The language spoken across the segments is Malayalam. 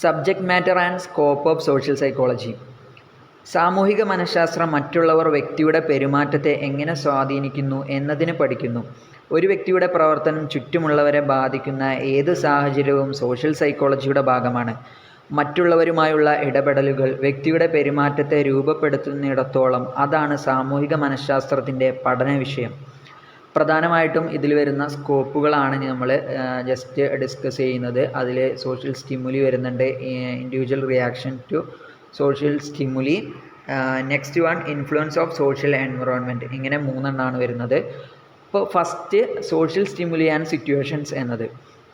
Subject matter and scope of social psychology. സാമൂഹിക മനഃശാസ്ത്രം മറ്റുള്ളവർ വ്യക്തിയുടെ പെരുമാറ്റത്തെ എങ്ങനെ സ്വാധീനിക്കുന്നു എന്നതിന് പഠിക്കുന്നു. ഒരു വ്യക്തിയുടെ പ്രവർത്തനം ചുറ്റുമുള്ളവരെ ബാധിക്കുന്ന ഏത് സാഹചര്യവും സോഷ്യൽ സൈക്കോളജിയുടെ ഭാഗമാണ്. മറ്റുള്ളവരുമായുള്ള ഇടപെടലുകൾ വ്യക്തിയുടെ പെരുമാറ്റത്തെ രൂപപ്പെടുത്തുന്നിടത്തോളം അതാണ് സാമൂഹിക മനഃശാസ്ത്രത്തിൻ്റെ പഠന വിഷയം. പ്രധാനമായിട്ടും ഇതിൽ വരുന്ന സ്കോപ്പുകളാണ് നമ്മൾ ജസ്റ്റ് ഡിസ്കസ് ചെയ്യുന്നത്. അതിൽ സോഷ്യൽ സ്റ്റിമുലി വരുന്നുണ്ട്, individual reaction to social stimuli, next one influence of social environment. ഇങ്ങനെ മൂന്നെണ്ണമാണ് വരുന്നത്. ഇപ്പോൾ first social stimuli and situations എന്നത്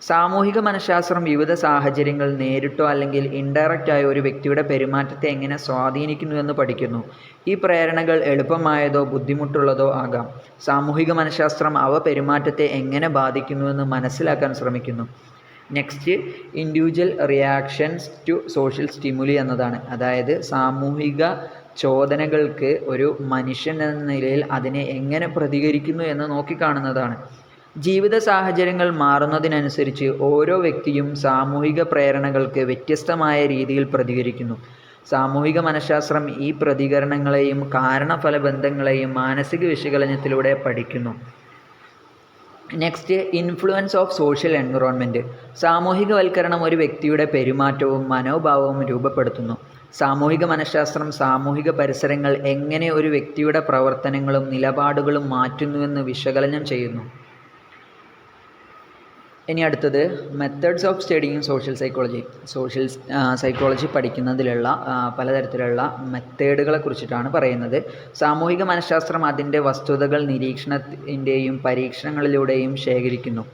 സാമൂഹിക മനഃശാസ്ത്രം വിവിധ സാഹചര്യങ്ങൾ നേരിട്ടോ അല്ലെങ്കിൽ ഇൻഡയറക്റ്റായോ ഒരു വ്യക്തിയുടെ പെരുമാറ്റത്തെ എങ്ങനെ സ്വാധീനിക്കുന്നുവെന്ന് പഠിക്കുന്നു. ഈ പ്രേരണകൾ എളുപ്പമായതോ ബുദ്ധിമുട്ടുള്ളതോ ആകാം. സാമൂഹിക മനഃശാസ്ത്രം അവ പെരുമാറ്റത്തെ എങ്ങനെ ബാധിക്കുന്നുവെന്ന് മനസ്സിലാക്കാൻ ശ്രമിക്കുന്നു. Next individual reactions to social stimuli എന്നതാണ്. അതായത് സാമൂഹിക ചോദനകൾക്ക് ഒരു മനുഷ്യൻ എന്ന നിലയിൽ അതിനെ എങ്ങനെ പ്രതികരിക്കുന്നു എന്ന് നോക്കിക്കാണുന്നതാണ്. ജീവിത സാഹചര്യങ്ങൾ മാറുന്നതിനനുസരിച്ച് ഓരോ വ്യക്തിയും സാമൂഹിക പ്രേരണകൾക്ക് വ്യത്യസ്തമായ രീതിയിൽ പ്രതികരിക്കുന്നു. സാമൂഹിക മനഃശാസ്ത്രം ഈ പ്രതികരണങ്ങളെയും കാരണഫല ബന്ധങ്ങളെയും മാനസിക വിശകലനത്തിലൂടെ പഠിക്കുന്നു. Next influence of social environment. സാമൂഹികവൽക്കരണം ഒരു വ്യക്തിയുടെ പെരുമാറ്റവും മനോഭാവവും രൂപപ്പെടുത്തുന്നു. സാമൂഹിക മനഃശാസ്ത്രം സാമൂഹിക പരിസരങ്ങൾ എങ്ങനെ ഒരു വ്യക്തിയുടെ പ്രവർത്തനങ്ങളും നിലപാടുകളും മാറ്റുന്നുവെന്ന് വിശകലനം ചെയ്യുന്നു. ഇനി അടുത്തത് methods of studying social psychology. Social psychology പഠിക്കുന്നതിലുള്ള പലതരത്തിലുള്ള മെത്തേഡുകളെ കുറിച്ചിട്ടാണ് പറയുന്നത്. സാമൂഹിക മനഃശാസ്ത്രം അതിൻ്റെ വസ്തുതകൾ നിരീക്ഷണത്തിൻ്റെയും പരീക്ഷണങ്ങളിലൂടെയും ശേഖരിക്കുന്നു.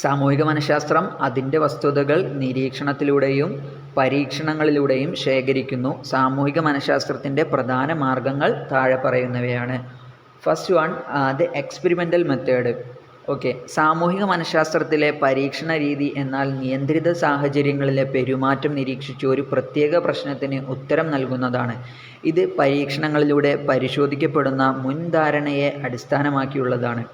സാമൂഹിക മനഃശാസ്ത്രം അതിൻ്റെ വസ്തുതകൾ നിരീക്ഷണത്തിലൂടെയും പരീക്ഷണങ്ങളിലൂടെയും ശേഖരിക്കുന്നു. സാമൂഹിക മനഃശാസ്ത്രത്തിൻ്റെ പ്രധാന മാർഗങ്ങൾ താഴെ പറയുന്നവയാണ്. First one the experimental method. Okay, സാമൂഹിക മനഃശാസ്ത്രത്തിലെ പരീക്ഷണ രീതി എന്നാൽ നിയന്ത്രിത സാഹചര്യങ്ങളിലെ പെരുമാറ്റം നിരീക്ഷിച്ച് ഒരു പ്രത്യേക പ്രശ്നത്തിന് ഉത്തരം നൽകുന്നതാണ്. ഇത് പരീക്ഷണങ്ങളിലൂടെ പരിശോധിക്കപ്പെടുന്ന മുൻധാരണയെ അടിസ്ഥാനമാക്കിയുള്ളതാണ്.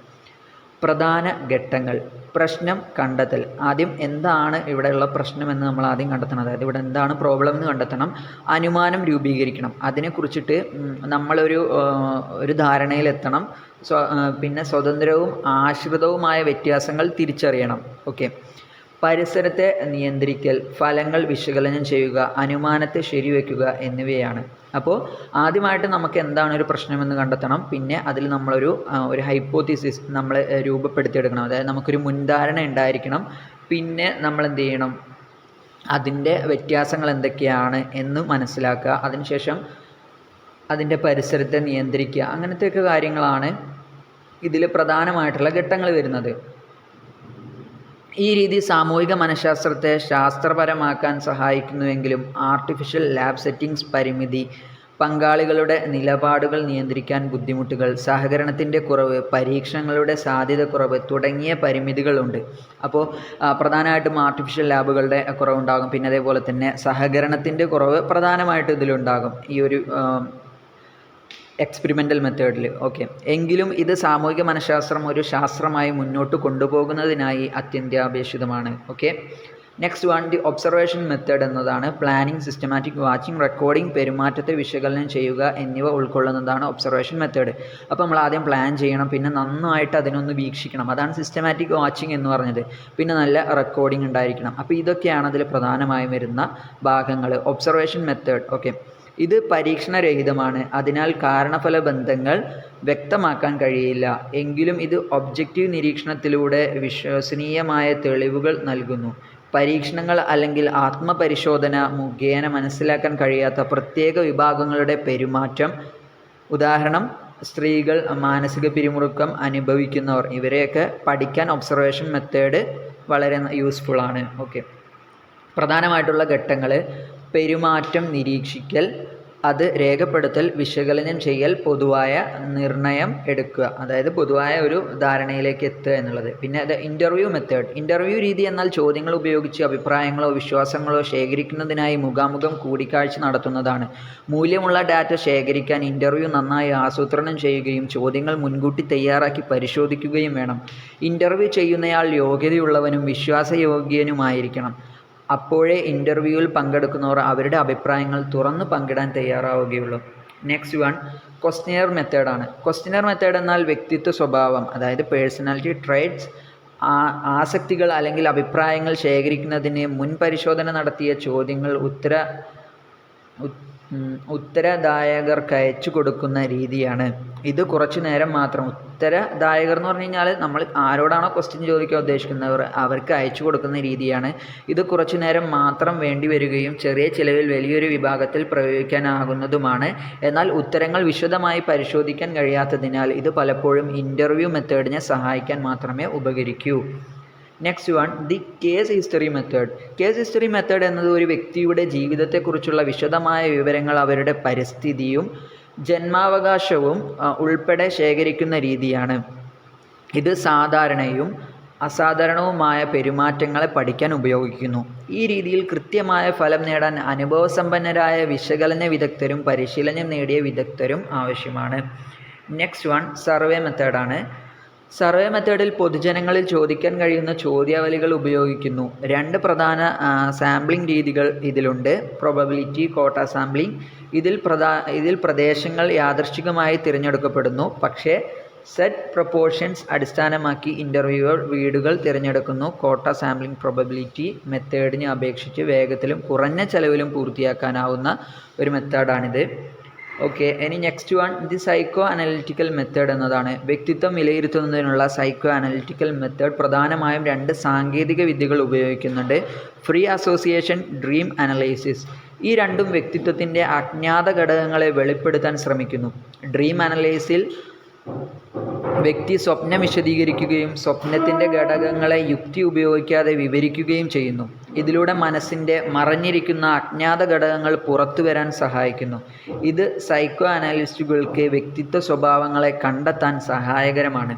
പ്രധാന ഘട്ടങ്ങൾ. പ്രശ്നം കണ്ടെത്തൽ. ആദ്യം എന്താണ് ഇവിടെയുള്ള പ്രശ്നമെന്ന് നമ്മൾ ആദ്യം കണ്ടെത്തണം. അതായത് ഇവിടെ എന്താണ് പ്രോബ്ലം എന്ന് കണ്ടെത്തണം. അനുമാനം രൂപീകരിക്കണം. അതിനെക്കുറിച്ചിട്ട് നമ്മളൊരു ധാരണയിലെത്തണം. പിന്നെ സ്വതന്ത്രവും ആശ്രിതവുമായ വ്യത്യാസങ്ങൾ തിരിച്ചറിയണം. ഓക്കെ, പരിസരത്തെ നിയന്ത്രിക്കൽ, ഫലങ്ങൾ വിശകലനം ചെയ്യുക, അനുമാനത്തെ ശരിവെക്കുക എന്നിവയാണ്. അപ്പോൾ ആദ്യമായിട്ട് നമുക്ക് എന്താണ് ഒരു പ്രശ്നമെന്ന് കണ്ടെത്തണം. പിന്നെ അതിൽ നമ്മളൊരു ഹൈപ്പോത്തീസിസ് നമ്മൾ രൂപപ്പെടുത്തിയെടുക്കണം. അതായത് നമുക്കൊരു മുൻധാരണ ഉണ്ടായിരിക്കണം. പിന്നെ നമ്മൾ എന്ത് ചെയ്യണം, അതിൻ്റെ വ്യത്യാസങ്ങൾ എന്തൊക്കെയാണ് എന്ന് മനസ്സിലാക്കുക. അതിനുശേഷം അതിൻ്റെ പരിസരത്തെ നിയന്ത്രിക്കുക. അങ്ങനത്തെയൊക്കെ കാര്യങ്ങളാണ് ഇതിൽ പ്രധാനമായിട്ടുള്ള ഘട്ടങ്ങൾ വരുന്നത്. ഈ രീതി സാമൂഹിക മനഃശാസ്ത്രത്തെ ശാസ്ത്രപരമാക്കാൻ സഹായിക്കുന്നുവെങ്കിലും ആർട്ടിഫിഷ്യൽ ലാബ് സെറ്റിംഗ്സ് പരിമിതി, പങ്കാളികളുടെ നിലപാടുകൾ നിയന്ത്രിക്കാൻ ബുദ്ധിമുട്ടുകൾ, സഹകരണത്തിൻ്റെ കുറവ്, പരീക്ഷണങ്ങളുടെ സാധ്യത കുറവ് തുടങ്ങിയ പരിമിതികളുണ്ട്. അപ്പോൾ പ്രധാനമായിട്ടും ആർട്ടിഫിഷ്യൽ ലാബുകളുടെ കുറവുണ്ടാകും. പിന്നെ അതേപോലെ തന്നെ സഹകരണത്തിൻ്റെ കുറവ് പ്രധാനമായിട്ടും ഇതിലുണ്ടാകും ഈ ഒരു എക്സ്പെരിമെൻ്റൽ മെത്തേഡിൽ. ഓക്കെ, എങ്കിലും ഇത് സാമൂഹിക മനഃശാസ്ത്രം ഒരു ശാസ്ത്രമായി മുന്നോട്ട് കൊണ്ടുപോകുന്നതിനായി അത്യന്താപേക്ഷിതമാണ്. Okay, next one the observation method എന്നതാണ്. പ്ലാനിങ്, സിസ്റ്റമാറ്റിക് വാച്ചിങ്, റെക്കോർഡിംഗ്, പെരുമാറ്റത്തെ വിശകലനം ചെയ്യുക എന്നിവ ഉൾക്കൊള്ളുന്നതാണ് ഒബ്സർവേഷൻ മെത്തേഡ്. അപ്പോൾ നമ്മൾ ആദ്യം പ്ലാൻ ചെയ്യണം, പിന്നെ നന്നായിട്ട് അതിനൊന്ന് വീക്ഷിക്കണം. അതാണ് സിസ്റ്റമാറ്റിക് വാച്ചിങ് എന്ന് പറഞ്ഞത്. പിന്നെ നല്ല റെക്കോർഡിംഗ് ഉണ്ടായിരിക്കണം. അപ്പോൾ ഇതൊക്കെയാണ് അതിൽ പ്രധാനമായും വരുന്ന ഭാഗങ്ങൾ. Observation method. ഓക്കെ, ഇത് പരീക്ഷണരഹിതമാണ്. അതിനാൽ കാരണഫല ബന്ധങ്ങൾ വ്യക്തമാക്കാൻ കഴിയില്ല. എങ്കിലും ഇത് ഒബ്ജക്റ്റീവ് നിരീക്ഷണത്തിലൂടെ വിശ്വസനീയമായ തെളിവുകൾ നൽകുന്നു. പരീക്ഷണങ്ങൾ അല്ലെങ്കിൽ ആത്മപരിശോധന മുഖേന മനസ്സിലാക്കാൻ കഴിയാത്ത പ്രത്യേക വിഭാഗങ്ങളുടെ പെരുമാറ്റം, ഉദാഹരണം സ്ത്രീകൾ, മാനസിക പിരിമുറുക്കം അനുഭവിക്കുന്നവർ, ഇവരെയൊക്കെ പഠിക്കാൻ ഒബ്സർവേഷൻ മെത്തേഡ് വളരെ യൂസ്ഫുള്ളാണ്. ഓക്കെ, പ്രധാനമായിട്ടുള്ള ഘട്ടങ്ങൾ: പെരുമാറ്റം നിരീക്ഷിക്കൽ, അത് രേഖപ്പെടുത്തൽ, വിശകലനം ചെയ്യൽ, പൊതുവായ നിർണയം എടുക്കുക. അതായത് പൊതുവായ ഒരു ധാരണയിലേക്ക് എത്തുക എന്നുള്ളത്. പിന്നെ അത് ഇൻ്റർവ്യൂ മെത്തേഡ്. ഇൻ്റർവ്യൂ രീതി എന്നാൽ ചോദ്യങ്ങൾ ഉപയോഗിച്ച് അഭിപ്രായങ്ങളോ വിശ്വാസങ്ങളോ ശേഖരിക്കുന്നതിനായി മുഖാമുഖം കൂടിക്കാഴ്ച നടത്തുന്നതാണ്. മൂല്യമുള്ള ഡാറ്റ ശേഖരിക്കാൻ ഇൻ്റർവ്യൂ നന്നായി ആസൂത്രണം ചെയ്യുകയും ചോദ്യങ്ങൾ മുൻകൂട്ടി തയ്യാറാക്കി പരിശോധിക്കുകയും വേണം. ഇൻ്റർവ്യൂ ചെയ്യുന്നയാൾ യോഗ്യതയുള്ളവനും വിശ്വാസയോഗ്യനുമായിരിക്കണം. അപ്പോഴേ ഇൻ്റർവ്യൂവിൽ പങ്കെടുക്കുന്നവർ അവരുടെ അഭിപ്രായങ്ങൾ തുറന്ന് പങ്കിടാൻ തയ്യാറാവുകയുള്ളൂ. നെക്സ്റ്റ് വൺ ക്വസ്റ്റ്യനെയർ മെത്തേഡാണ്. ക്വസ്റ്റ്യനെയർ മെത്തേഡ് എന്നാൽ വ്യക്തിത്വ സ്വഭാവം, അതായത് പേഴ്സണാലിറ്റി ട്രേറ്റ്സ്, ആസക്തികൾ അല്ലെങ്കിൽ അഭിപ്രായങ്ങൾ ശേഖരിക്കുന്നതിന് മുൻ പരിശോധന നടത്തിയ ചോദ്യങ്ങൾ ഉത്തരദായകർക്ക് അയച്ചു കൊടുക്കുന്ന രീതിയാണ്. ഇത് കുറച്ചു നേരം മാത്രം, ഉത്തരദായകർ എന്ന് പറഞ്ഞു കഴിഞ്ഞാൽ നമ്മൾ ആരോടാണോ ക്വസ്റ്റ്യൻ ചോദിക്കാൻ ഉദ്ദേശിക്കുന്നവർ അവർക്ക് അയച്ചു കൊടുക്കുന്ന രീതിയാണ്. ഇത് കുറച്ചു നേരം മാത്രം വേണ്ടി വരികയും ചെറിയ ചിലവിൽ വലിയൊരു വിഭാഗത്തിൽ പ്രയോഗിക്കാനാകുന്നതുമാണ്. എന്നാൽ ഉത്തരങ്ങൾ വിശദമായി പരിശോധിക്കാൻ കഴിയാത്തതിനാൽ ഇത് പലപ്പോഴും ഇൻ്റർവ്യൂ മെത്തേഡിനെ സഹായിക്കാൻ മാത്രമേ ഉപകരിക്കൂ. Next one the case history method. Case history method എന്നത് ഒരു വ്യക്തിയുടെ ജീവിതത്തെക്കുറിച്ചുള്ള വിശദമായ വിവരങ്ങൾ അവരുടെ പരിസ്ഥിതിയും ജന്മാവകാശവും ഉൾപ്പെടെ ശേഖരിക്കുന്ന രീതിയാണ്. ഇത് സാധാരണയും അസാധാരണവുമായ പെരുമാറ്റങ്ങളെ പഠിക്കാൻ ഉപയോഗിക്കുന്നു. ഈ രീതിയിൽ കൃത്യമായ ഫലം നേടാൻ അനുഭവസമ്പന്നരായ വിശകലന വിദഗ്ധരും പരിശീലനം നേടിയ വിദഗ്ധരും ആവശ്യമാണ്. നെക്സ്റ്റ് വൺ സർവേ മെത്തേഡാണ്. സർവേ മെത്തേഡിൽ പൊതുജനങ്ങളിൽ ചോദിക്കാൻ കഴിയുന്ന ചോദ്യാവലികൾ ഉപയോഗിക്കുന്നു. രണ്ട് പ്രധാന സാമ്പിളിംഗ് രീതികൾ ഇതിലുണ്ട്. പ്രോബബിലിറ്റി കോട്ട സാമ്പിളിംഗ്. ഇതിൽ പ്രദേശങ്ങൾ യാദൃശ്ചികമായി തിരഞ്ഞെടുക്കപ്പെടുന്നു, പക്ഷേ സെറ്റ് പ്രൊപ്പോർഷൻസ് അടിസ്ഥാനമാക്കി ഇൻ്റർവ്യൂവർ വീടുകൾ തിരഞ്ഞെടുക്കുന്നു. കോട്ട സാമ്പിളിംഗ് പ്രോബബിലിറ്റി മെത്തേഡിനെ അപേക്ഷിച്ച് വേഗത്തിലും കുറഞ്ഞ ചെലവിലും പൂർത്തിയാക്കാനാവുന്ന ഒരു മെത്തേഡാണിത്. ഓക്കെ, ഇനി next one the psycho analytical method എന്നതാണ്. വ്യക്തിത്വം വിലയിരുത്തുന്നതിനുള്ള സൈക്കോ അനലിറ്റിക്കൽ മെത്തേഡ് പ്രധാനമായും രണ്ട് സാങ്കേതിക വിദ്യകൾ ഉപയോഗിക്കുന്നുണ്ട്. Free association, dream analysis. ഈ രണ്ടും വ്യക്തിത്വത്തിൻ്റെ അജ്ഞാത ഘടകങ്ങളെ വെളിപ്പെടുത്താൻ ശ്രമിക്കുന്നു. ഡ്രീം അനലൈസിൽ വ്യക്തി സ്വപ്നം വിശദീകരിക്കുകയും സ്വപ്നത്തിൻ്റെ ഘടകങ്ങളെ യുക്തി ഉപയോഗിക്കാതെ വിവരിക്കുകയും ചെയ്യുന്നു. ഇതിലൂടെ മനസ്സിൻ്റെ മറഞ്ഞിരിക്കുന്ന അജ്ഞാത ഘടകങ്ങൾ പുറത്തു വരാൻ സഹായിക്കുന്നു. ഇത് സൈക്കോ അനാലിസ്റ്റുകൾക്ക് വ്യക്തിത്വ സ്വഭാവങ്ങളെ കണ്ടെത്താൻ സഹായകരമാണ്.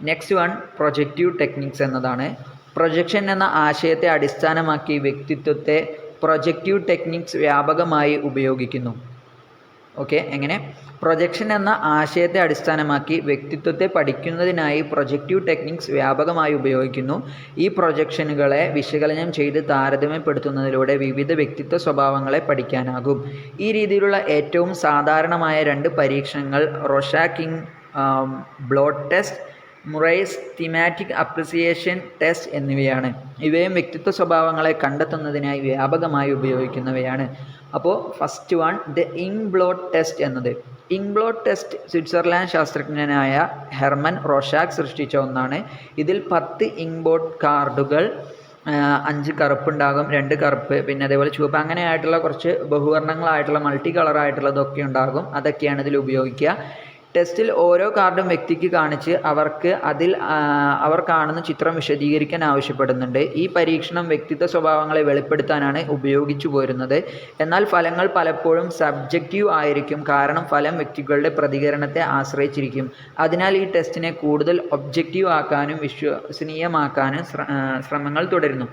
നെക്സ്റ്റ് വൺ പ്രൊജക്റ്റീവ് ടെക്നിക്സ് എന്നതാണ്. പ്രൊജക്ഷൻ എന്ന ആശയത്തെ അടിസ്ഥാനമാക്കി വ്യക്തിത്വത്തെ പ്രൊജക്റ്റീവ് ടെക്നിക്സ് വ്യാപകമായി ഉപയോഗിക്കുന്നു. ഓക്കെ, എങ്ങനെ? പ്രൊജക്ഷൻ എന്ന ആശയത്തെ അടിസ്ഥാനമാക്കി വ്യക്തിത്വത്തെ പഠിക്കുന്നതിനായി പ്രൊജക്റ്റീവ് ടെക്നിക്സ് വ്യാപകമായി ഉപയോഗിക്കുന്നു. ഈ പ്രൊജക്ഷനുകളെ വിശകലനം ചെയ്ത് താരതമ്യപ്പെടുത്തുന്നതിലൂടെ വിവിധ വ്യക്തിത്വ സ്വഭാവങ്ങളെ പഠിക്കാനാകും. ഈ രീതിയിലുള്ള ഏറ്റവും സാധാരണമായ രണ്ട് പരീക്ഷണങ്ങൾ Rorschach ink blot test, Murray's thematic apperception test എന്നിവയാണ്. ഇവയും വ്യക്തിത്വ സ്വഭാവങ്ങളെ കണ്ടെത്തുന്നതിനായി വ്യാപകമായി ഉപയോഗിക്കുന്നവയാണ്. അപ്പോൾ first one the ink blot test എന്നത്. ഇങ്ക് ബ്ലോട്ട് ടെസ്റ്റ് സ്വിറ്റ്സർലാൻഡ് ശാസ്ത്രജ്ഞനായ ഹെർമൻ റൊഷാക്ക് സൃഷ്ടിച്ച ഒന്നാണ്. ഇതിൽ 10 ഇങ്ക് ബ്ലോട്ട് കാർഡുകൾ, 5 കറുപ്പുണ്ടാകും, 2 കറുപ്പ്, പിന്നെ അതേപോലെ ചുവപ്പ്, അങ്ങനെയായിട്ടുള്ള കുറച്ച് ബഹുവർണ്ണങ്ങളായിട്ടുള്ള മൾട്ടി കളറായിട്ടുള്ളതൊക്കെ ഉണ്ടാകും. അതൊക്കെയാണ് ഇതിൽ ഉപയോഗിക്കുക. ടെസ്റ്റിൽ ഓരോ കാർഡും വ്യക്തിക്ക് കാണിച്ച് അവർ കാണുന്ന ചിത്രം വിശദീകരിക്കാൻ ആവശ്യപ്പെടുന്നുണ്ട്. ഈ പരീക്ഷണം വ്യക്തിത്വ സ്വഭാവങ്ങളെ വെളിപ്പെടുത്താനാണ് ഉപയോഗിച്ചു പോരുന്നത്. എന്നാൽ ഫലങ്ങൾ പലപ്പോഴും സബ്ജക്റ്റീവ് ആയിരിക്കും, കാരണം ഫലം വ്യക്തികളുടെ പ്രതികരണത്തെ ആശ്രയിച്ചിരിക്കും. അതിനാൽ ഈ ടെസ്റ്റിനെ കൂടുതൽ ഒബ്ജക്റ്റീവ് ആക്കാനും വിശ്വസനീയമാക്കാനും ശ്രമങ്ങൾ തുടരുന്നു.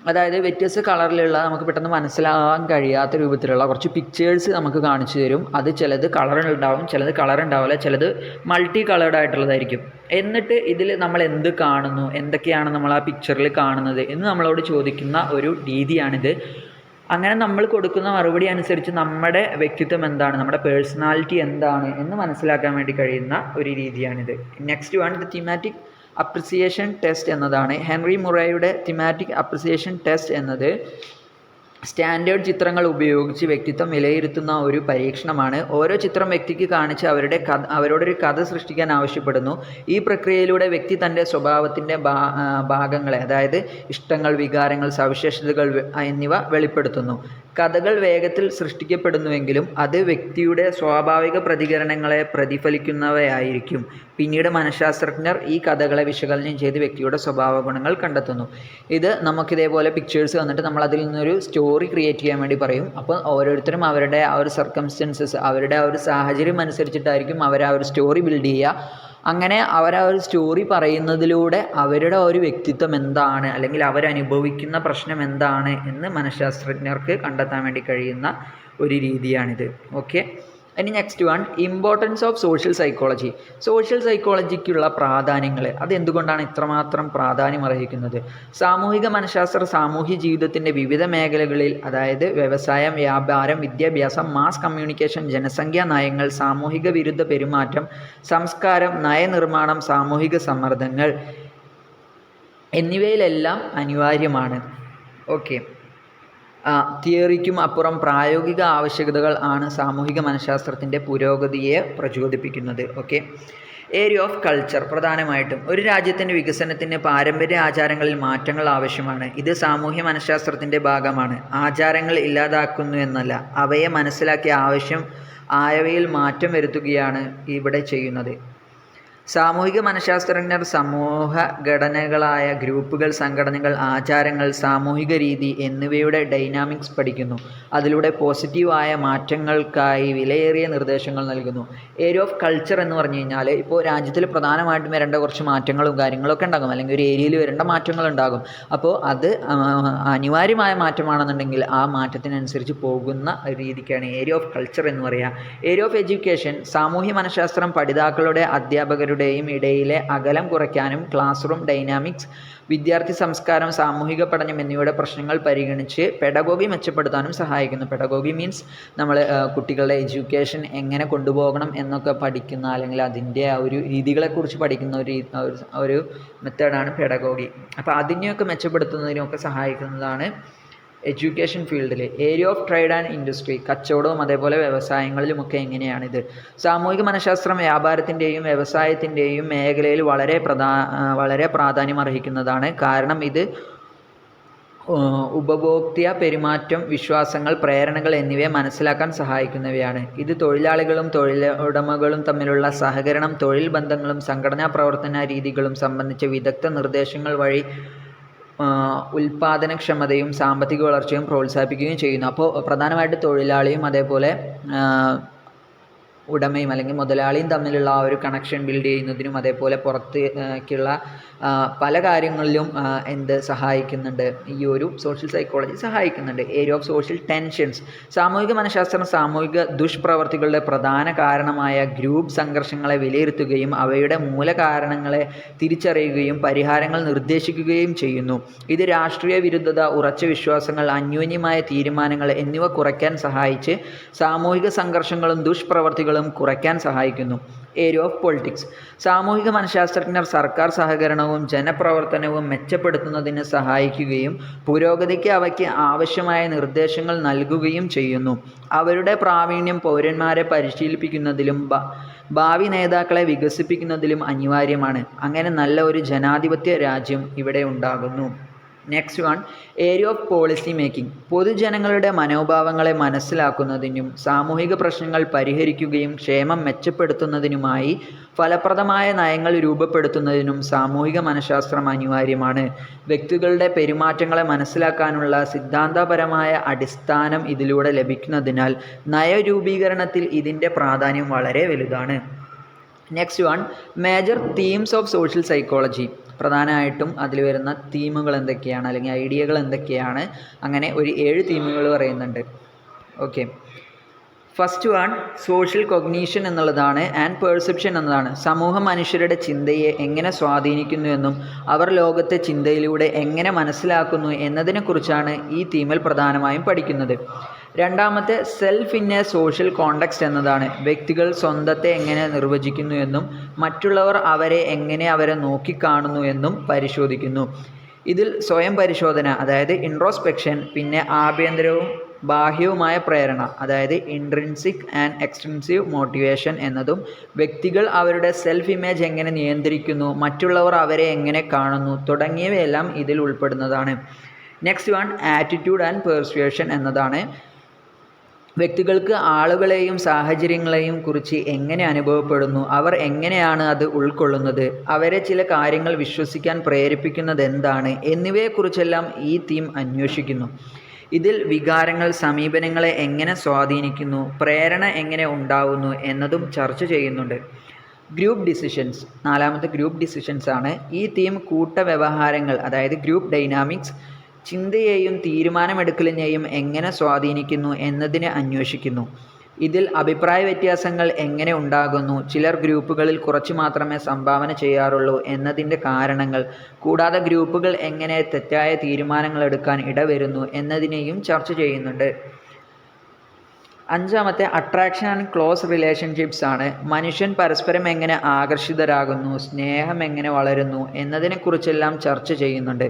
അതായത് വ്യത്യസ്ത കളറിലുള്ള നമുക്ക് പെട്ടെന്ന് മനസ്സിലാകാൻ കഴിയാത്ത രൂപത്തിലുള്ള കുറച്ച് പിക്ചേഴ്സ് നമുക്ക് കാണിച്ചു തരും. അത് ചിലത് കളറുണ്ടാവും, ചിലത് കളർ ഉണ്ടാവില്ല, ചിലത് മൾട്ടി കളേർഡ് ആയിട്ടുള്ളതായിരിക്കും. എന്നിട്ട് ഇതിൽ നമ്മൾ എന്ത് കാണുന്നു, എന്തൊക്കെയാണ് നമ്മൾ ആ പിക്ചറിൽ കാണുന്നത് എന്ന് നമ്മളോട് ചോദിക്കുന്ന ഒരു രീതിയാണിത്. അങ്ങനെ നമ്മൾ കൊടുക്കുന്ന മറുപടി അനുസരിച്ച് നമ്മുടെ വ്യക്തിത്വം എന്താണ്, നമ്മുടെ പേഴ്സണാലിറ്റി എന്താണ് എന്ന് മനസ്സിലാക്കാൻ വേണ്ടി കഴിയുന്ന ഒരു രീതിയാണിത്. Next one the thematic apperception test എന്നതാണ്. ഹെൻറി മുറേയുടെ തീമാറ്റിക് അപ്രിസിയേഷൻ ടെസ്റ്റ് എന്നത് സ്റ്റാൻഡേർഡ് ചിത്രങ്ങൾ ഉപയോഗിച്ച് വ്യക്തിത്വം വിലയിരുത്തുന്ന ഒരു പരീക്ഷണമാണ്. ഓരോ ചിത്രം വ്യക്തിക്ക് കാണിച്ച് അവരോടൊരു കഥ സൃഷ്ടിക്കാൻ ആവശ്യപ്പെടുന്നു. ഈ പ്രക്രിയയിലൂടെ വ്യക്തി തൻ്റെ സ്വഭാവത്തിൻ്റെ ഭാഗങ്ങളെ, അതായത് ഇഷ്ടങ്ങൾ, വികാരങ്ങൾ, സവിശേഷതകൾ എന്നിവ വെളിപ്പെടുത്തുന്നു. കഥകൾ വേഗത്തിൽ സൃഷ്ടിക്കപ്പെടുന്നുവെങ്കിലും അത് വ്യക്തിയുടെ സ്വാഭാവിക പ്രതികരണങ്ങളെ പ്രതിഫലിക്കുന്നവയായിരിക്കും. പിന്നീട് മനഃശാസ്ത്രജ്ഞർ ഈ കഥകളെ വിശകലനം ചെയ്ത് വ്യക്തിയുടെ സ്വഭാവ ഗുണങ്ങൾ കണ്ടെത്തുന്നു. ഇത് നമുക്കിതേപോലെ പിക്ചേഴ്സ് വന്നിട്ട് നമ്മൾ അതിൽ നിന്നൊരു സ്റ്റോറി ക്രിയേറ്റ് ചെയ്യാൻ വേണ്ടി പറയും. അപ്പോൾ ഓരോരുത്തരും അവരുടെ ആ ഒരു സർക്കംസ്റ്റൻസസ്, അവരുടെ ആ ഒരു സാഹചര്യം അനുസരിച്ചിട്ടായിരിക്കും അവർ ആ ഒരു സ്റ്റോറി ബിൽഡ് ചെയ്യുക. അങ്ങനെ അവർ ആ ഒരു സ്റ്റോറി പറയുന്നതിലൂടെ അവരുടെ ഒരു വ്യക്തിത്വം എന്താണ്, അല്ലെങ്കിൽ അവരനുഭവിക്കുന്ന പ്രശ്നം എന്താണ് എന്ന് മനഃശാസ്ത്രജ്ഞർക്ക് കണ്ടെത്താൻ വേണ്ടി കഴിയുന്ന ഒരു രീതിയാണിത്. ഓക്കെ, ഇനി next one, importance of social psychology. Social സൈക്കോളജിക്കുള്ള പ്രാധാന്യങ്ങൾ, അതെന്തുകൊണ്ടാണ് ഇത്രമാത്രം പ്രാധാന്യം അർഹിക്കുന്നത്? സാമൂഹിക മനഃശാസ്ത്ര സാമൂഹ്യ ജീവിതത്തിൻ്റെ വിവിധ മേഖലകളിൽ, അതായത് വ്യവസായം, വ്യാപാരം, വിദ്യാഭ്യാസം, മാസ് കമ്മ്യൂണിക്കേഷൻ, ജനസംഖ്യാ നയങ്ങൾ, സാമൂഹിക വിരുദ്ധ പെരുമാറ്റം, സംസ്കാരം, നയനിർമ്മാണം, സാമൂഹിക സമ്മർദ്ദങ്ങൾ എന്നിവയിലെല്ലാം അനിവാര്യമാണ്. ഓക്കെ, തിയറിക്കും അപ്പുറം പ്രായോഗിക ആവശ്യകതകൾ ആണ് സാമൂഹിക മനഃശാസ്ത്രത്തിൻ്റെ പുരോഗതിയെ പ്രചോദിപ്പിക്കുന്നത്. Okay, area of culture. പ്രധാനമായിട്ടും ഒരു രാജ്യത്തിൻ്റെ വികസനത്തിന് പാരമ്പര്യ ആചാരങ്ങളിൽ മാറ്റങ്ങൾ ആവശ്യമാണ്. ഇത് സാമൂഹ്യ മനഃശാസ്ത്രത്തിൻ്റെ ഭാഗമാണ്. ആചാരങ്ങൾ ഇല്ലാതാക്കുന്നു എന്നല്ല, അവയെ മനസ്സിലാക്കിയ ആവശ്യം ആയവയിൽ മാറ്റം വരുത്തുകയാണ് ഇവിടെ ചെയ്യുന്നത്. സാമൂഹിക മനഃശാസ്ത്രജ്ഞർ സമൂഹ ഘടനകളായ ഗ്രൂപ്പുകൾ, സംഘടനകൾ, ആചാരങ്ങൾ, സാമൂഹിക രീതി എന്നിവയുടെ ഡൈനാമിക്സ് പഠിക്കുന്നു. അതിലൂടെ പോസിറ്റീവായ മാറ്റങ്ങൾക്കായി വിലയേറിയ നിർദ്ദേശങ്ങൾ നൽകുന്നു. ഏരിയ ഓഫ് കൾച്ചർ എന്ന് പറഞ്ഞു കഴിഞ്ഞാൽ, ഇപ്പോൾ രാജ്യത്തിൽ പ്രധാനമായിട്ടും വരേണ്ട കുറച്ച് മാറ്റങ്ങളും കാര്യങ്ങളൊക്കെ ഉണ്ടാകും, അല്ലെങ്കിൽ ഒരു ഏരിയയിൽ വരേണ്ട മാറ്റങ്ങളുണ്ടാകും. അപ്പോൾ അത് അനിവാര്യമായ മാറ്റമാണെന്നുണ്ടെങ്കിൽ ആ മാറ്റത്തിനനുസരിച്ച് പോകുന്ന രീതിക്കാണ് ഏരിയ ഓഫ് കൾച്ചർ എന്ന് പറയുക. Area of education. സാമൂഹ്യ മനഃശാസ്ത്രം പഠിതാക്കളുടെ അധ്യാപകരുടെയും ഇടയിലെ അകലം കുറയ്ക്കാനും ക്ലാസ് റൂം ഡൈനാമിക്സ്, വിദ്യാർത്ഥി സംസ്കാരം, സാമൂഹിക പഠനം എന്നിവയുടെ പ്രശ്നങ്ങൾ പരിഗണിച്ച് പെഡഗോഗി മെച്ചപ്പെടുത്താനും സഹായിക്കുന്നു. പെഡഗോഗി മീൻസ് നമ്മൾ കുട്ടികളുടെ എഡ്യൂക്കേഷൻ എങ്ങനെ കൊണ്ടുപോകണം എന്നൊക്കെ പഠിക്കുന്ന, അല്ലെങ്കിൽ അതിൻ്റെ ആ ഒരു രീതികളെക്കുറിച്ച് പഠിക്കുന്ന ഒരു മെത്തേഡാണ് പെഡഗോഗി. അപ്പോൾ അതിനെയൊക്കെ മെച്ചപ്പെടുത്തുന്നതിനൊക്കെ സഹായിക്കുന്നതാണ് എഡ്യൂക്കേഷൻ ഫീൽഡിൽ. Area of trade and industry. കച്ചവടവും അതേപോലെ വ്യവസായങ്ങളിലുമൊക്കെ എങ്ങനെയാണിത്? സാമൂഹിക മനഃശാസ്ത്രം വ്യാപാരത്തിൻ്റെയും വ്യവസായത്തിൻ്റെയും മേഖലയിൽ വളരെ പ്രാധാന്യം അർഹിക്കുന്നതാണ്. കാരണം ഇത് ഉപഭോക്തൃ പെരുമാറ്റം, വിശ്വാസങ്ങൾ, പ്രേരണകൾ എന്നിവയെ മനസ്സിലാക്കാൻ സഹായിക്കുന്നവയാണ്. ഇത് തൊഴിലാളികളും തൊഴിലുടമകളും തമ്മിലുള്ള സഹകരണം, തൊഴിൽ ബന്ധങ്ങളും സംഘടനാ പ്രവർത്തന രീതികളും സംബന്ധിച്ച വിദഗ്ധ നിർദ്ദേശങ്ങൾ വഴി ഉൽപാദനക്ഷമതയും സാമ്പത്തിക വളർച്ചയും പ്രോത്സാഹിപ്പിക്കുകയും ചെയ്യുന്നു. അപ്പോൾ പ്രധാനമായിട്ട് തൊഴിലാളിയും അതേപോലെ ഉടമയും അല്ലെങ്കിൽ മുതലാളിയും തമ്മിലുള്ള ആ ഒരു കണക്ഷൻ ബിൽഡ് ചെയ്യുന്നതിനും അതേപോലെ പുറത്തേക്കുള്ള പല കാര്യങ്ങളിലും സഹായിക്കുന്നുണ്ട്, ഈ ഒരു സോഷ്യൽ സൈക്കോളജി സഹായിക്കുന്നുണ്ട്. Area of social tensions. സാമൂഹിക മനഃശാസ്ത്രം സാമൂഹിക ദുഷ്പ്രവർത്തികളുടെ പ്രധാന കാരണമായ ഗ്രൂപ്പ് സംഘർഷങ്ങളെ വിലയിരുത്തുകയും അവയുടെ മൂലകാരണങ്ങളെ തിരിച്ചറിയുകയും പരിഹാരങ്ങൾ നിർദ്ദേശിക്കുകയും ചെയ്യുന്നു. ഇത് രാഷ്ട്രീയ വിരുദ്ധത, ഉറച്ച വിശ്വാസങ്ങൾ, അന്യോന്യമായ തീരുമാനങ്ങൾ എന്നിവ കുറയ്ക്കാൻ സഹായിച്ച് സാമൂഹിക സംഘർഷങ്ങളും ദുഷ്പ്രവർത്തികളും കുറയ്ക്കാൻ സഹായിക്കുന്നു. Area of politics. സാമൂഹിക മനഃശാസ്ത്രജ്ഞർ സർക്കാർ സഹകരണവും ജനപ്രവർത്തനവും മെച്ചപ്പെടുത്തുന്നതിന് സഹായിക്കുകയും പുരോഗതിക്ക് അവയ്ക്ക് ആവശ്യമായ നിർദ്ദേശങ്ങൾ നൽകുകയും ചെയ്യുന്നു. അവരുടെ പ്രാവീണ്യം പൗരന്മാരെ പരിശീലിപ്പിക്കുന്നതിലും ഭാവി നേതാക്കളെ വികസിപ്പിക്കുന്നതിലും അനിവാര്യമാണ്. അങ്ങനെ നല്ല ഒരു ജനാധിപത്യ രാജ്യം ഇവിടെ ഉണ്ടാകുന്നു. Next one, area of policy making. പൊതുജനങ്ങളുടെ മനോഭാവങ്ങളെ മനസ്സിലാക്കുന്നതിനും സാമൂഹിക പ്രശ്നങ്ങൾ പരിഹരിക്കുകയും ക്ഷേമം മെച്ചപ്പെടുത്തുന്നതിനുമായി ഫലപ്രദമായ നയങ്ങൾ രൂപപ്പെടുത്തുന്നതിനും സാമൂഹിക മനഃശാസ്ത്രം അനിവാര്യമാണ്. വ്യക്തികളുടെ പെരുമാറ്റങ്ങളെ മനസ്സിലാക്കാനുള്ള സിദ്ധാന്തപരമായ അടിസ്ഥാനം ഇതിലൂടെ ലഭിക്കുന്നതിനാൽ നയരൂപീകരണത്തിൽ ഇതിൻ്റെ പ്രാധാന്യം വളരെ വലുതാണ്. Next one, major themes of social psychology. പ്രധാനമായിട്ടും അതിൽ വരുന്ന തീമുകൾ എന്തൊക്കെയാണ്, അല്ലെങ്കിൽ ഐഡിയകൾ എന്തൊക്കെയാണ്? അങ്ങനെ ഒരു 7 തീമുകൾ പറയുന്നുണ്ട്. Okay, first one social cognition എന്നുള്ളതാണ്, ആൻഡ് പെർസെപ്ഷൻ എന്നതാണ്. സമൂഹം മനുഷ്യരുടെ ചിന്തയെ എങ്ങനെ സ്വാധീനിക്കുന്നു എന്നും അവർ ലോകത്തെ ചിന്തയിലൂടെ എങ്ങനെ മനസ്സിലാക്കുന്നു എന്നതിനെക്കുറിച്ചാണ് ഈ തീമിൽ പ്രധാനമായും പഠിക്കുന്നത്. രണ്ടാമത്തെ self in A social context എന്നതാണ്. വ്യക്തികൾ സ്വന്തത്തെ എങ്ങനെ നിർവചിക്കുന്നു എന്നും മറ്റുള്ളവർ അവരെ നോക്കിക്കാണുന്നു എന്നും പരിശോധിക്കുന്നു. ഇതിൽ സ്വയം പരിശോധന, അതായത് ഇൻട്രോസ്പെക്ഷൻ, പിന്നെ ആഭ്യന്തരവും ബാഹ്യവുമായ പ്രേരണ, അതായത് ഇൻട്രിൻസിക് ആൻഡ് എക്സ്ട്രിൻസിക് മോട്ടിവേഷൻ എന്നതും, വ്യക്തികൾ അവരുടെ സെൽഫ് ഇമേജ് എങ്ങനെ നിയന്ത്രിക്കുന്നു, മറ്റുള്ളവർ അവരെ എങ്ങനെ കാണുന്നു തുടങ്ങിയവയെല്ലാം ഇതിൽ ഉൾപ്പെടുന്നതാണ്. നെക്സ്റ്റ് വൺ, ആറ്റിറ്റ്യൂഡ് ആൻഡ് പെർസ്വേഷൻ എന്നതാണ്. വ്യക്തികൾക്ക് ആളുകളെയും സാഹചര്യങ്ങളെയും കുറിച്ച് എങ്ങനെ അനുഭവപ്പെടുന്നു, അവർ എങ്ങനെയാണ് അത് ഉൾക്കൊള്ളുന്നത്, അവരെ ചില കാര്യങ്ങൾ വിശ്വസിക്കാൻ പ്രേരിപ്പിക്കുന്നത് എന്താണ് എന്നിവയെക്കുറിച്ചെല്ലാം ഈ തീം അന്വേഷിക്കുന്നു. ഇതിൽ വികാരങ്ങൾ സമീപനങ്ങളെ എങ്ങനെ സ്വാധീനിക്കുന്നു, പ്രേരണ എങ്ങനെ ഉണ്ടാവുന്നു എന്നതും ചർച്ച ചെയ്യുന്നുണ്ട്. ഗ്രൂപ്പ് ഡിസിഷൻസ്, നാലാമത്തെ ഗ്രൂപ്പ് ഡിസിഷൻസ് ആണ്. ഈ തീം കൂട്ടവ്യവഹാരങ്ങൾ, അതായത് ഗ്രൂപ്പ് ഡൈനാമിക്സ്, ചിന്തയെയും തീരുമാനമെടുക്കലിനെയും എങ്ങനെ സ്വാധീനിക്കുന്നു എന്നതിനെ അന്വേഷിക്കുന്നു. ഇതിൽ അഭിപ്രായ വ്യത്യാസങ്ങൾ എങ്ങനെ ഉണ്ടാകുന്നു, ചിലർ ഗ്രൂപ്പുകളിൽ കുറച്ചു മാത്രമേ സംഭാവന ചെയ്യാറുള്ളൂ എന്നതിൻ്റെ കാരണങ്ങൾ, കൂടാതെ ഗ്രൂപ്പുകൾ എങ്ങനെ തെറ്റായ തീരുമാനങ്ങൾ എടുക്കാൻ ഇടവരുന്നു എന്നതിനെയും ചർച്ച ചെയ്യുന്നുണ്ട്. അഞ്ചാമത്തെ അട്രാക്ഷൻ ആൻഡ് ക്ലോസ് റിലേഷൻഷിപ്സ് ആണ്. മനുഷ്യൻ പരസ്പരം എങ്ങനെ ആകർഷിതരാകുന്നു, സ്നേഹം എങ്ങനെ വളരുന്നു എന്നതിനെക്കുറിച്ചെല്ലാം ചർച്ച ചെയ്യുന്നുണ്ട്.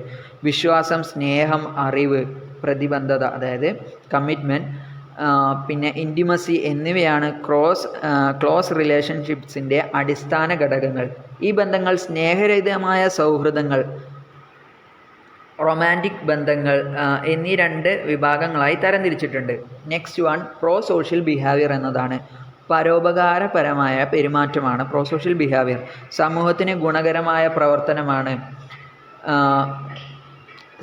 വിശ്വാസം, സ്നേഹം, അറിവ്, പ്രതിബദ്ധത അതായത് കമ്മിറ്റ്മെൻറ്റ്, പിന്നെ ഇൻറ്റിമസി എന്നിവയാണ് ക്ലോസ് റിലേഷൻഷിപ്സിൻ്റെ അടിസ്ഥാന ഘടകങ്ങൾ. ഈ ബന്ധങ്ങൾ സ്നേഹരഹിതമായ സൗഹൃദങ്ങൾ, റൊമാൻറ്റിക് ബന്ധങ്ങൾ എന്നീ 2 വിഭാഗങ്ങളായി തരംതിരിച്ചിട്ടുണ്ട്. Next one pro social behaviour എന്നതാണ്. പരോപകാരപരമായ പെരുമാറ്റമാണ് പ്രോ സോഷ്യൽ ബിഹേവിയർ. സമൂഹത്തിന് ഗുണകരമായ പ്രവർത്തനമാണ്.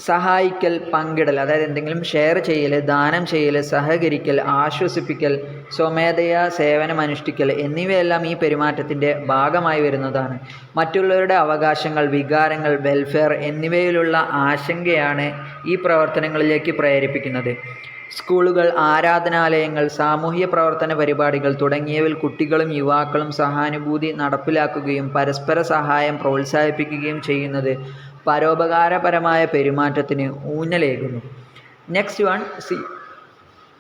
സഹായിക്കൽ, പങ്കിടൽ അതായത് എന്തെങ്കിലും ഷെയർ ചെയ്യൽ, ദാനം ചെയ്യൽ, സഹകരിക്കൽ, ആശ്വസിപ്പിക്കൽ, സ്വമേധയാ സേവനമനുഷ്ഠിക്കൽ എന്നിവയെല്ലാം ഈ പെരുമാറ്റത്തിൻ്റെ ഭാഗമായി വരുന്നതാണ്. മറ്റുള്ളവരുടെ അവകാശങ്ങൾ, വികാരങ്ങൾ, വെൽഫെയർ എന്നിവയിലുള്ള ആശങ്കയാണ് ഈ പ്രവർത്തനങ്ങളിലേക്ക് പ്രേരിപ്പിക്കുന്നത്. സ്കൂളുകൾ, ആരാധനാലയങ്ങൾ, സാമൂഹ്യ പ്രവർത്തന പരിപാടികൾ തുടങ്ങിയവയിൽ കുട്ടികളും യുവാക്കളും സഹാനുഭൂതി നടപ്പിലാക്കുകയും പരസ്പര സഹായം പ്രോത്സാഹിപ്പിക്കുകയും ചെയ്യുന്നത് പരോപകാരപരമായ പെരുമാറ്റത്തിന് ഊന്നലേകുന്നു. Next one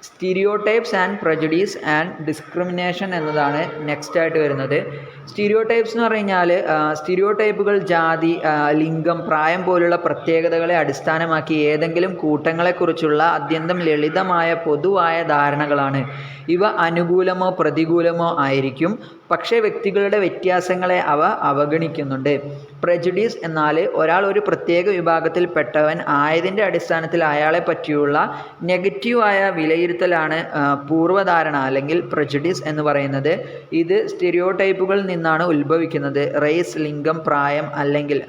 stereotypes and prejudice and discrimination എന്നതാണ് നെക്സ്റ്റ് ആയിട്ട് വരുന്നത്. സ്റ്റീരിയോടൈപ്സ് എന്ന് പറഞ്ഞു കഴിഞ്ഞാൽ സ്റ്റീരിയോടൈപ്പുകൾ ജാതി, ലിംഗം, പ്രായം പോലുള്ള പ്രത്യേകതകളെ അടിസ്ഥാനമാക്കി ഏതെങ്കിലും കൂട്ടങ്ങളെക്കുറിച്ചുള്ള അത്യന്തം ലളിതമായ പൊതുവായ ധാരണകളാണ്. ഇവ അനുകൂലമോ പ്രതികൂലമോ ആയിരിക്കും, പക്ഷേ വ്യക്തികളുടെ വ്യത്യാസങ്ങളെ അവ അവഗണിക്കുന്നുണ്ട്. പ്രജുഡീസ് എന്നാൽ ഒരാൾ ഒരു പ്രത്യേക വിഭാഗത്തിൽപ്പെട്ടവൻ ആയതിൻ്റെ അടിസ്ഥാനത്തിൽ അയാളെ പറ്റിയുള്ള നെഗറ്റീവായ വിലയിരുത്തലാണ് പൂർവ്വധാരണ അല്ലെങ്കിൽ പ്രജുഡീസ് എന്ന് പറയുന്നത്. ഇത് സ്റ്റെരിയോടൈപ്പുകളിൽ നിന്നാണ് ഉത്ഭവിക്കുന്നത്. റേസ്, ലിംഗം, പ്രായം അല്ലെങ്കിൽ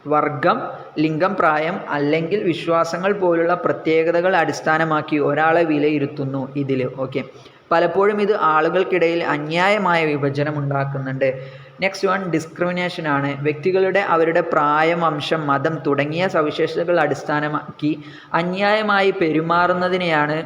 വർഗം, ലിംഗം, പ്രായം അല്ലെങ്കിൽ വിശ്വാസങ്ങൾ പോലുള്ള പ്രത്യേകതകൾ അടിസ്ഥാനമാക്കി ഒരാളെ വിലയിരുത്തുന്നു ഇതിൽ. ഓക്കെ, പലപ്പോഴും ഇത് ആളുകൾക്കിടയിൽ അന്യായമായ വിഭജനം ഉണ്ടാക്കുന്നുണ്ട്. നെക്സ്റ്റ് വൺ ഡിസ്ക്രിമിനേഷൻ ആണ്. വ്യക്തികളുടെ അവരുടെ പ്രായം, വംശം, മതം തുടങ്ങിയ സവിശേഷതകൾ അടിസ്ഥാനമാക്കി അന്യായമായി പെരുമാറുന്നതിനെയാണ്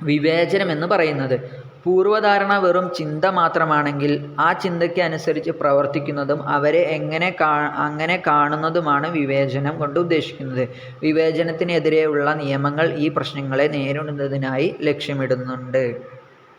വിവേചനം എന്ന് പറയുന്നത്. പൂർവ്വധാരണ വെറും ചിന്ത മാത്രമാണെങ്കിൽ ആ ചിന്തയ്ക്ക് അനുസരിച്ച് പ്രവർത്തിക്കുന്നതും അവരെ അങ്ങനെ കാണുന്നതുമാണ് വിവേചനം കൊണ്ട് ഉദ്ദേശിക്കുന്നത്. വിവേചനത്തിനെതിരെയുള്ള നിയമങ്ങൾ ഈ പ്രശ്നങ്ങളെ നേരിടുന്നതിനായി ലക്ഷ്യമിടുന്നുണ്ട്.